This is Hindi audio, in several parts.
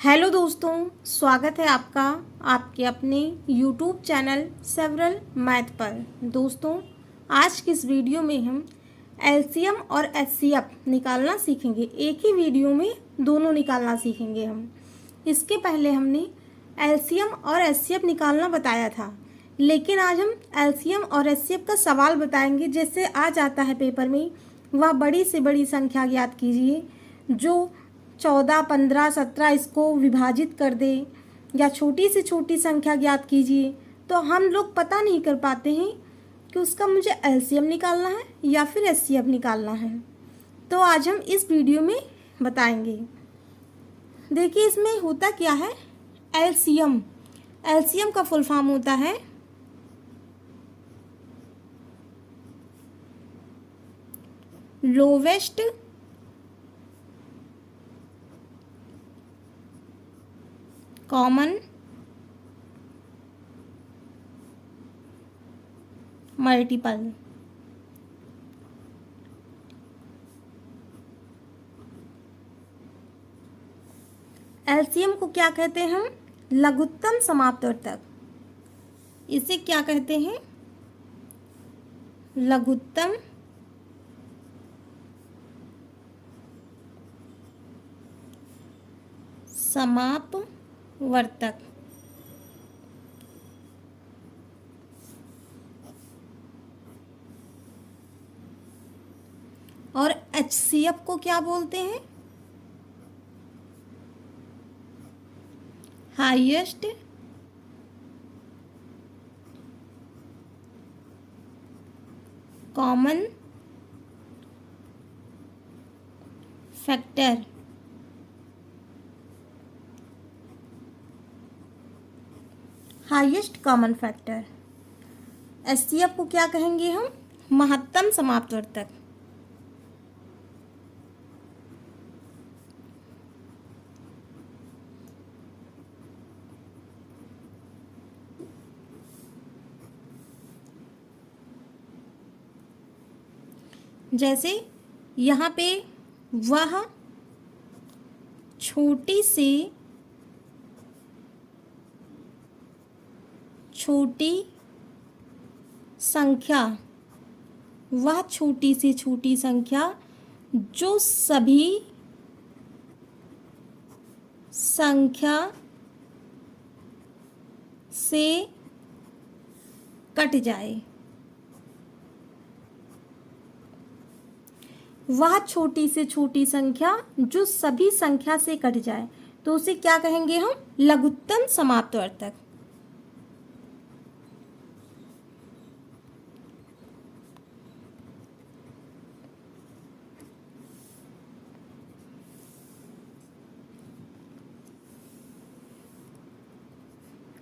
हेलो दोस्तों, स्वागत है आपका आपके अपने यूट्यूब चैनल सेवरल मैथ पर। दोस्तों, आज की इस वीडियो में हम एलसीएम और एचसीएफ निकालना सीखेंगे। एक ही वीडियो में दोनों निकालना सीखेंगे हम। इसके पहले हमने एलसीएम और एचसीएफ निकालना बताया था, लेकिन आज हम एलसीएम और एचसीएफ का सवाल बताएंगे। जैसे आ जाता है पेपर में, वह बड़ी से बड़ी संख्या ज्ञात कीजिए जो 14, 15, 17 इसको विभाजित कर दे, या छोटी से छोटी संख्या ज्ञात कीजिए। तो हम लोग पता नहीं कर पाते हैं कि उसका मुझे एलसीएम निकालना है या फिर एचसीएफ निकालना है। तो आज हम इस वीडियो में बताएंगे। देखिए, इसमें होता क्या है। एलसीएम एलसीएम का फुल फॉर्म होता है लोवेस्ट कॉमन मल्टीपल। एलसीएम को क्या कहते हैं हम? लघुत्तम समापवर्तक। इसे क्या कहते हैं? लघुत्तम समापवर्तक। और एचसीएफ को क्या बोलते हैं? Highest common factor. Highest common factor. HCF को क्या कहेंगे हम? महत्तम समापवर्तक। जैसे यहाँ पे वह छोटी से छोटी संख्या, वह छोटी से छोटी संख्या जो सभी संख्या से कट जाए। वह छोटी से छोटी संख्या जो सभी संख्या से कट जाए, तो उसे क्या कहेंगे हम? लघुत्तम समापवर्तक।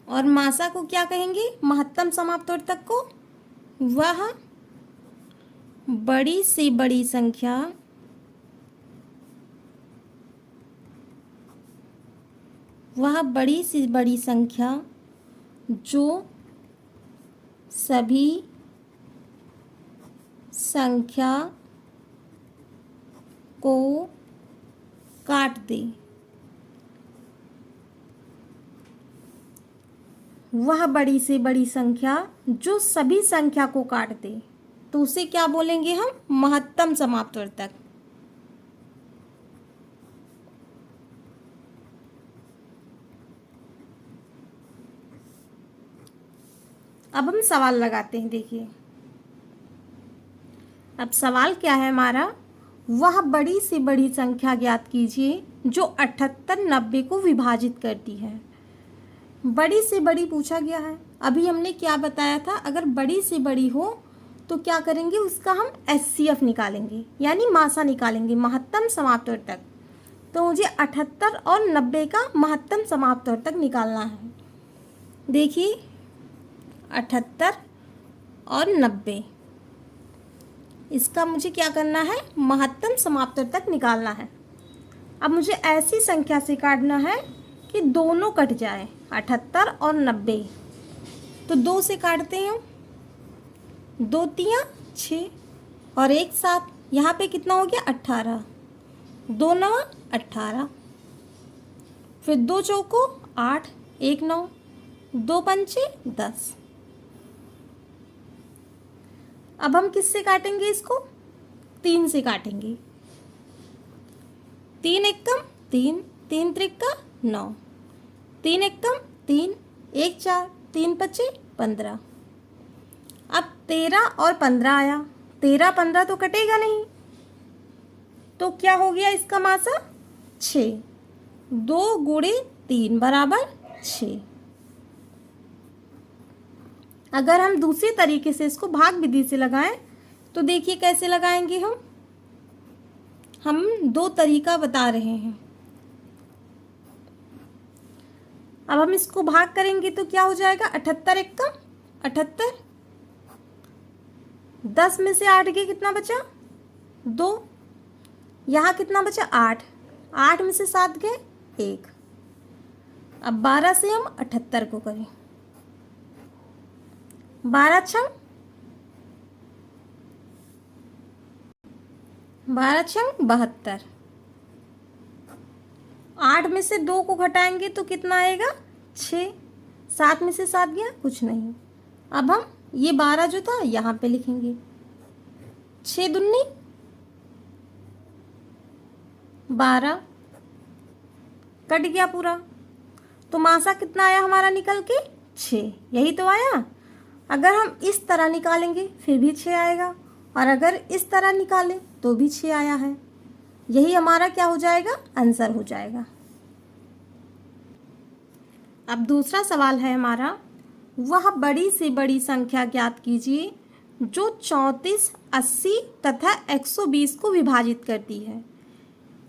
और मासा को क्या कहेंगे? महत्तम समापवर्तक को। वह बड़ी से बड़ी संख्या जो सभी संख्या को काट दे। वह बड़ी से बड़ी संख्या जो सभी संख्या को काट दे, तो उसे क्या बोलेंगे हम? महत्तम समापवर्तक। अब हम सवाल लगाते हैं। देखिए, अब सवाल क्या है हमारा? वह बड़ी से बड़ी संख्या ज्ञात कीजिए जो 78, 90 को विभाजित करती है। बड़ी से बड़ी पूछा गया है। अभी हमने क्या बताया था? अगर बड़ी से बड़ी हो तो क्या करेंगे? उसका हम एचसीएफ निकालेंगे, यानी मासा निकालेंगे, महत्तम समापवर्तक। तो मुझे 78 और 90 का महत्तम समापवर्तक निकालना है। देखिए, 78 और 90, इसका मुझे क्या करना है? महत्तम समापवर्तक निकालना है। अब मुझे ऐसी संख्या से काटना है कि दोनों कट जाए, 78 और 90। तो 2 से काटते हैं, 2 तियां 6 और एक साथ यहाँ पे कितना हो गया? 18। 2 9 18। फिर 2 चौको 8, 1 9, 2 पंचे 10। अब हम किससे काटेंगे इसको? 3 से काटेंगे। 3 एकम 3, 3 त्रिका 9, 3 एकम 3, 1 4, 3 पचे 15। अब 13 और 15 आया, 13 15 तो कटेगा नहीं, तो क्या हो गया इसका मासा? 6। 2 गुणे 3 बराबर 6। अगर हम दूसरी तरीके से इसको भाग विधि से लगाएं तो देखिए कैसे लगाएंगे हम 2 तरीका बता रहे हैं। अब हम इसको भाग करेंगे तो क्या हो जाएगा? 78 एकम 78। 10 में से 8 गए, कितना बचा? 2। यहाँ कितना बचा? 8। 8 में से 7 गए, 1। अब 12 से हम 78 को करें। 12 छंग 72। 8 में से 2 को घटाएंगे तो कितना आएगा? 6। 7 में से 7 गया, कुछ नहीं। अब हम ये 12 जो था यहाँ पे लिखेंगे। 6 दूनी 12, कट गया पूरा। तो मासा कितना आया हमारा निकल के? 6। यही तो आया। अगर हम इस तरह निकालेंगे फिर भी 6 आएगा, और अगर इस तरह निकालें तो भी 6 आया है। यही हमारा क्या हो जाएगा? आंसर हो जाएगा। अब दूसरा सवाल है हमारा, वह बड़ी से बड़ी संख्या ज्ञात कीजिए जो 34, 80 तथा 120 को विभाजित करती है।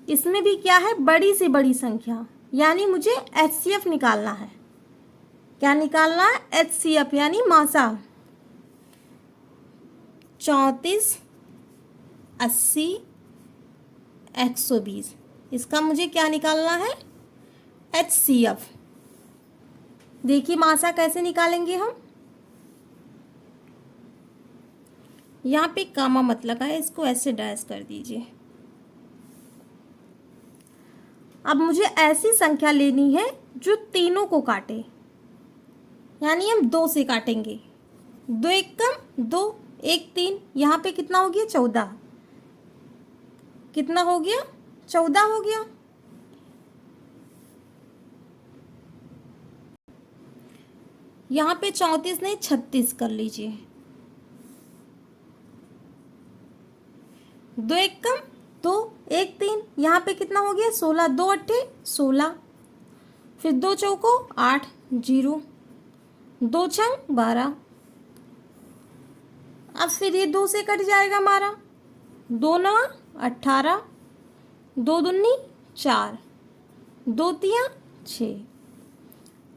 इसमें भी क्या है? बड़ी से बड़ी संख्या, यानी मुझे HCF निकालना है। क्या निकालना है? HCF यानी मासा। 34, 80, 120, इसका मुझे क्या निकालना है? HCF। देखिए मासा कैसे निकालेंगे हम। यहाँ पे कामा मत लगाए, इसको ऐसे डैश कर दीजिए। अब मुझे ऐसी संख्या लेनी है जो तीनों को काटे, यानी हम 2 से काटेंगे। 2 एकम 2, 1 3, यहाँ पे कितना हो गया? 14। कितना हो गया? 14 हो गया। यहाँ पे 34 नहीं 36 कर लीजिए। 2 एकम 2, 1 3, यहाँ पे कितना हो गया? 16। 2 अट्ठे 16। फिर 2 चौको 8, 0। 2 छंग 12। अब फिर ये 2 से कट जाएगा हमारा। 2 9 18, 2 दूनी 4, 2 तियां 6।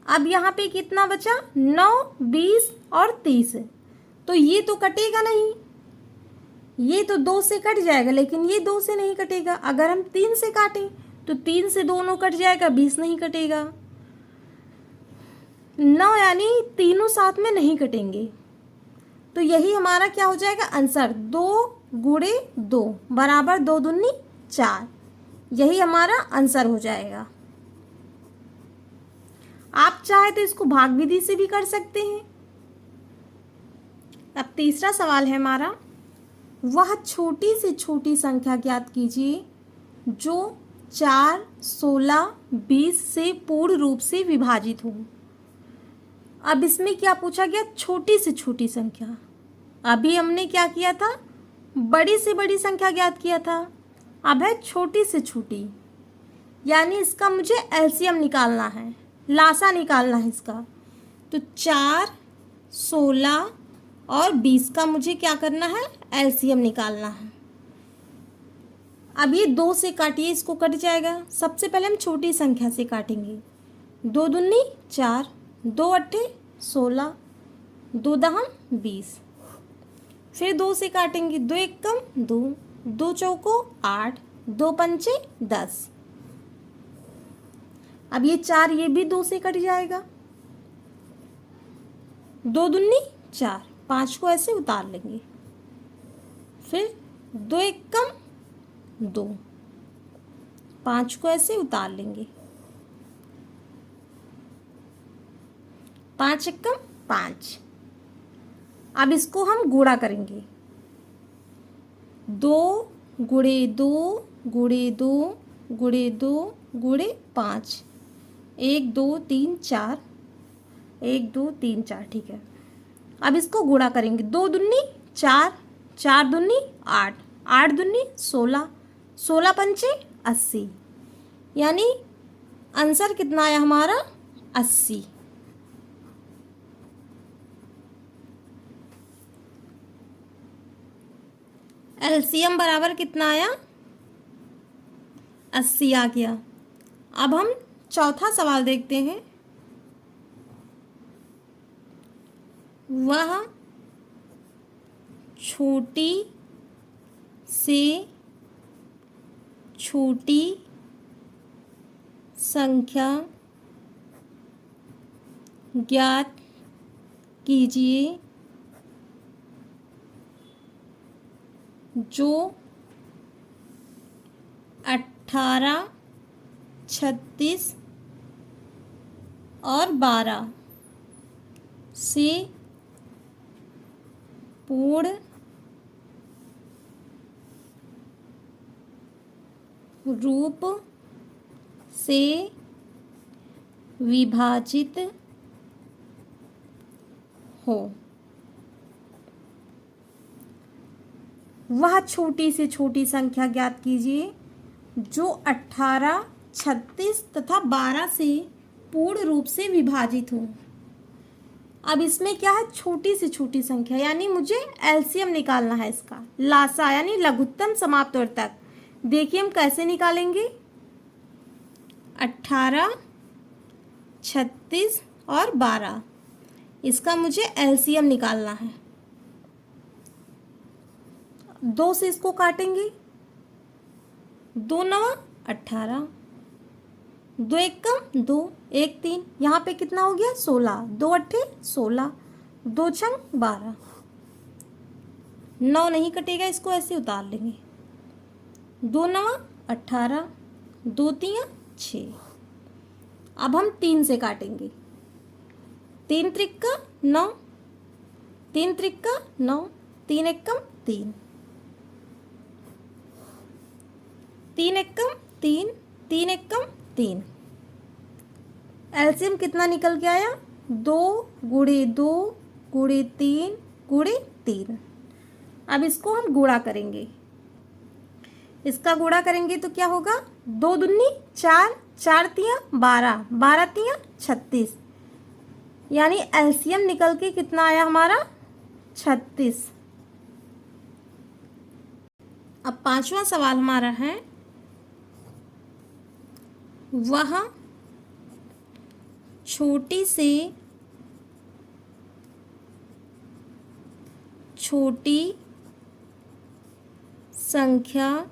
अब यहाँ पे कितना बचा? 9, 20 और 30। तो ये तो कटेगा नहीं, ये तो 2 से कट जाएगा, लेकिन ये 2 से नहीं कटेगा। अगर हम 3 से काटें तो 3 से दोनों कट जाएगा, 20 नहीं कटेगा। 9 यानी तीनों साथ में नहीं कटेंगे। तो यही हमारा क्या हो जाएगा? आंसर। 2 गुणे 2 बराबर 2 दूनी 4। यही हमारा आंसर हो जाएगा। आप चाहे तो इसको भाग विधि से भी कर सकते हैं। अब तीसरा सवाल है हमारा, वह छोटी से छोटी संख्या ज्ञात कीजिए जो 4, 16, 20 से पूर्ण रूप से विभाजित हो। अब इसमें क्या पूछा गया? छोटी से छोटी संख्या। अभी हमने क्या किया था? बड़ी से बड़ी संख्या ज्ञात किया था। अब है छोटी से छोटी, यानी इसका मुझे एलसीएम निकालना है, लासा निकालना है इसका। तो 4, 16 और 20 का मुझे क्या करना है? एलसीएम निकालना है। अब ये 2 से काटिए, इसको कट जाएगा। सबसे पहले हम छोटी संख्या से काटेंगे। 2 दूनी 4, 2 अट्ठे 16, 2 दहम 20। फिर 2 से काटेंगे। 2 एकम 2, 2 चौको 8, 2 पंचे 10। अब ये 4 ये भी 2 से कट जाएगा। 2 दूनी 4, 5 को ऐसे उतार लेंगे। फिर 2 एकम 2, 5 को ऐसे उतार लेंगे। 5 एकम 5। अब इसको हम गुणा करेंगे। 2 गुणे 2 गुणे 2 गुणे 2 गुणे 5। 1 2 3 4, 1 2 3 4, ठीक है। अब इसको गुणा करेंगे। 2 दूनी 4, 4 दूनी 8, 8 दूनी 16, 16 पंचे 80। यानी आंसर कितना आया हमारा? 80। एलसीएम बराबर कितना आया? 80 आ गया। अब हम चौथा सवाल देखते हैं। वह छोटी से छोटी संख्या ज्ञात कीजिए जो 18, 36 और 12 से पूर्ण रूप से विभाजित हो। वह छोटी से छोटी संख्या ज्ञात कीजिए जो 18, 36 तथा 12 से पूर्ण रूप से विभाजित हो। अब इसमें क्या है? छोटी से छोटी संख्या, यानी मुझे एलसीएम निकालना है इसका। लासा यानी लघुत्तम समाप्तवर्तक। देखिए हम कैसे निकालेंगे। 18, 36 और 12, इसका मुझे एलसीएम निकालना है। 2 से इसको काटेंगे। 2 9 18, 2 एकम 2, 1 3, यहाँ पे कितना हो गया? 16, 2 8 16, 2 6 12। 9 नहीं कटेगा, इसको ऐसे उतार लेंगे। 2 9 18, 2 3 6। अब हम 3 से काटेंगे। 3 त्रिक्का 9, 3 त्रिक्का 9, 3 एकम 3, 3 एकम 3, 3 एकम 3। एलसीएम कितना निकल के आया? 2 गुणे 2 गुणे 3 गुणे 3। अब इसको हम गुणा करेंगे। इसका गुणा करेंगे तो क्या होगा? 2 दूनी 4, 4 तिया 12, 12 तिया 36। यानी एलसीएम निकल के कितना आया हमारा? 36। अब 5वां सवाल हमारा है। वह छोटी से छोटी संख्या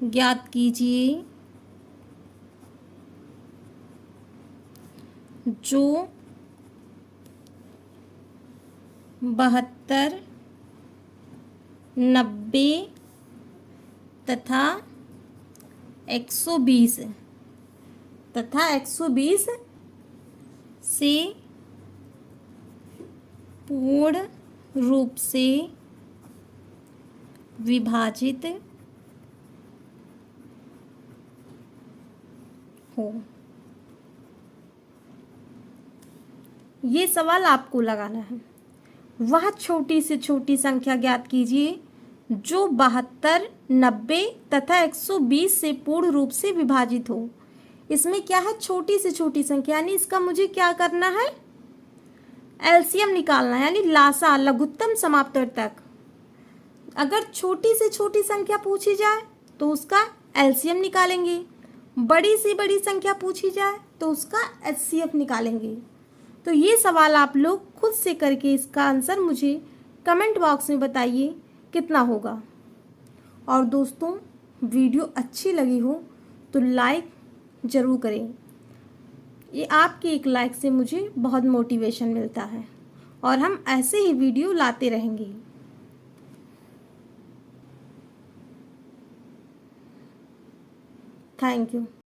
ज्ञात कीजिए जो 72, 90 तथा 120 से पूर्ण रूप से विभाजित हो। ये सवाल आपको लगाना है। वह छोटी से छोटी संख्या ज्ञात कीजिए जो 72, 90 तथा 120 से पूर्ण रूप से विभाजित हो। इसमें क्या है? छोटी से छोटी संख्या, यानी इसका मुझे क्या करना है? एलसीएम निकालना है, यानी लासा लघुत्तम समाप्तवर्तक। अगर छोटी से छोटी संख्या पूछी जाए तो उसका एलसीएम निकालेंगे, बड़ी से बड़ी संख्या पूछी जाए तो उसका एचसीएफ निकालेंगे। तो ये सवाल आप लोग खुद से करके इसका आंसर मुझे कमेंट बॉक्स में बताइए कितना होगा। और दोस्तों, वीडियो अच्छी लगी हो तो लाइक ज़रूर करें। ये आपके एक लाइक से मुझे बहुत मोटिवेशन मिलता है और हम ऐसे ही वीडियो लाते रहेंगे। Thank you.